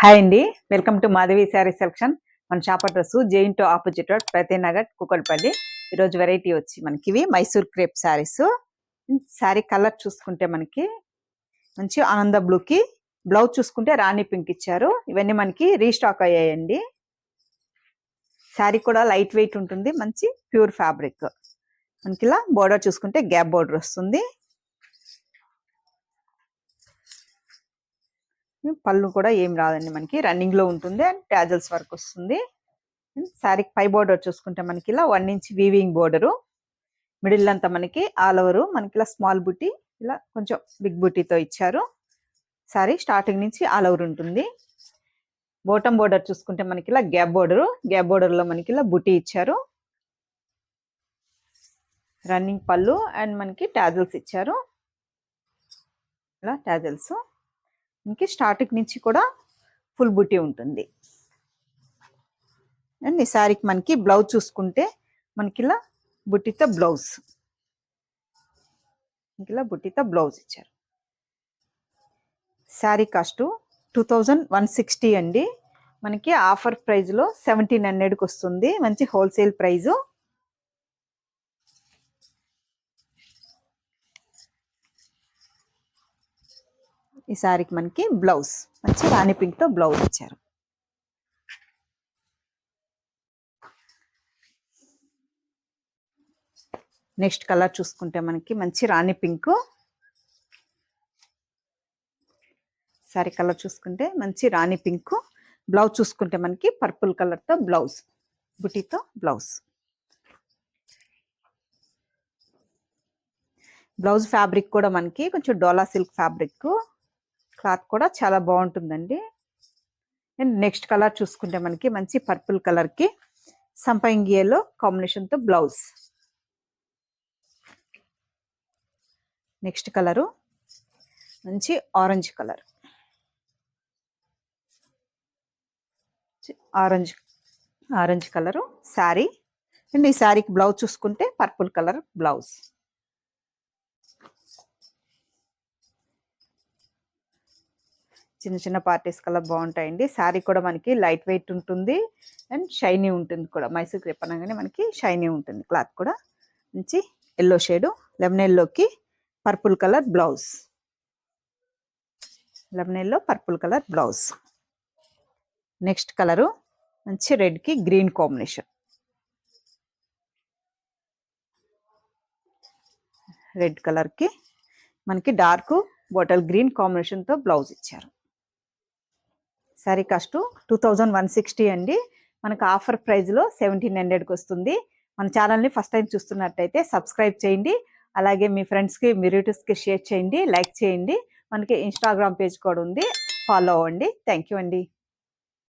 Hi అండి, welcome to Madhavi sari selection. మన shop address JNT opposite road, Prathinagar, Kukatpally. ఈరోజు వెరైటీ వచ్చి మనకి ఇవి మైసూర్ క్రేప్ శారీస్. శారీ కలర్ చూసుకుంటే మనకి మంచి ఆనంద బ్లూకి, బ్లౌజ్ చూసుకుంటే రాణి పింక్ ఇచ్చారు. ఇవన్నీ మనకి రీస్టాక్ అయ్యాయండి. శారీ కూడా లైట్ వెయిట్ ఉంటుంది, మంచి ప్యూర్ ఫ్యాబ్రిక్. మనకి ఇలా బోర్డర్ చూసుకుంటే గ్యాప్ బోర్డర్ వస్తుంది. పళ్ళు కూడా ఏం రాదండి, మనకి రన్నింగ్ లో ఉంటుంది అండ్ ట్యాజల్స్ వర్క్ వస్తుంది. శారీకి పై బోర్డర్ చూసుకుంటే మనకి ఇలా 1 ఇంచ్ వీవింగ్ బోర్డరు, మిడిల్ అంతా మనకి ఆల్ ఓవర్ మనకి ఇలా స్మాల్ బుట్టి, ఇలా కొంచెం బిగ్ బుట్టితో ఇచ్చారు. శారీ స్టార్టింగ్ నుంచి ఆల్ ఓవర్ ఉంటుంది. బాటమ్ బోర్డర్ చూసుకుంటే మనకి ఇలా గ్యాప్ బోర్డరు, గ్యాప్ బోర్డర్ లో మనకి ఇలా బుట్టి ఇచ్చారు. రన్నింగ్ పళ్ళు అండ్ మనకి ట్యాజల్స్ ఇచ్చారు. ఇలా ట్యాజల్స్ మనకి స్టార్టింగ్ నుంచి కూడా ఫుల్ బుట్టి ఉంటుంది. అండ్ ఈ శారీకి మనకి బ్లౌజ్ చూసుకుంటే మనకి ఇలా బుట్టితో బ్లౌజ్, ఇలా బుట్టితో బ్లౌజ్ ఇచ్చారు. శారీ కాస్ట్ 2160 అండి. మనకి ఆఫర్ ప్రైస్ లో 1700కి వస్తుంది. మంచి హోల్సేల్ ప్రైజు. ఈ శారీకి మనకి బ్లౌజ్ మంచి రాణి పింక్ తో బ్లౌజ్ ఇచ్చారు. నెక్స్ట్ కలర్ చూసుకుంటే మనకి మంచి రాణి పింక్. శారీ కలర్ చూసుకుంటే మంచి రాణి పింక్. బ్లౌజ్ చూసుకుంటే మనకి పర్పుల్ కలర్ తో బ్లౌజ్, బుటీతో బ్లౌజ్. బ్లౌజ్ ఫ్యాబ్రిక్ కూడా మనకి కొంచెం డోలా సిల్క్ ఫ్యాబ్రిక్, క్లాత్ కూడా చాలా బాగుంటుందండి. అండ్ నెక్స్ట్ కలర్ చూసుకుంటే మనకి మంచి పర్పుల్ కలర్ కి సంపంగి ఎల్లో కాంబినేషన్ తో బ్లౌజ్. నెక్స్ట్ కలరు మంచి orange colour, orange colour sari. And ఈ శారీకి బ్లౌజ్ చూసుకుంటే పర్పుల్ కలర్ బ్లౌజ్. చిన్న చిన్న పార్టీస్ కలర్ బాగుంటాయండి. శారీ కూడా మనకి లైట్ వెయిట్ ఉంటుంది అండ్ షైనీ ఉంటుంది కూడా. మైసూర్ క్రేప్ అనగానే మనకి షైనీ ఉంటుంది. క్లాత్ కూడా మంచి ఎల్లో షేడు, లెమన్ ఎల్లోకి purple colour blouse, lemon yellow purple colour blouse. Next colour మంచి రెడ్ కి గ్రీన్ కాంబినేషన్, రెడ్ కలర్ కి మనకి డార్క్ బాటిల్ గ్రీన్ కాంబినేషన్ తో బ్లౌజ్ ఇచ్చారు. శారీ కాస్ట్ 2160 అండి. మనకు ఆఫర్ ప్రైస్ లో 1700కి వస్తుంది. మన ఛానల్ని ఫస్ట్ టైం చూస్తున్నట్టయితే సబ్స్క్రైబ్ చేయండి. అలాగే మీ ఫ్రెండ్స్కి, మీ రిలేటివ్స్కి షేర్ చేయండి, లైక్ చేయండి. మనకి ఇన్స్టాగ్రామ్ పేజ్ కూడా ఉంది, ఫాలో అవ్వండి. థ్యాంక్ యూ అండి.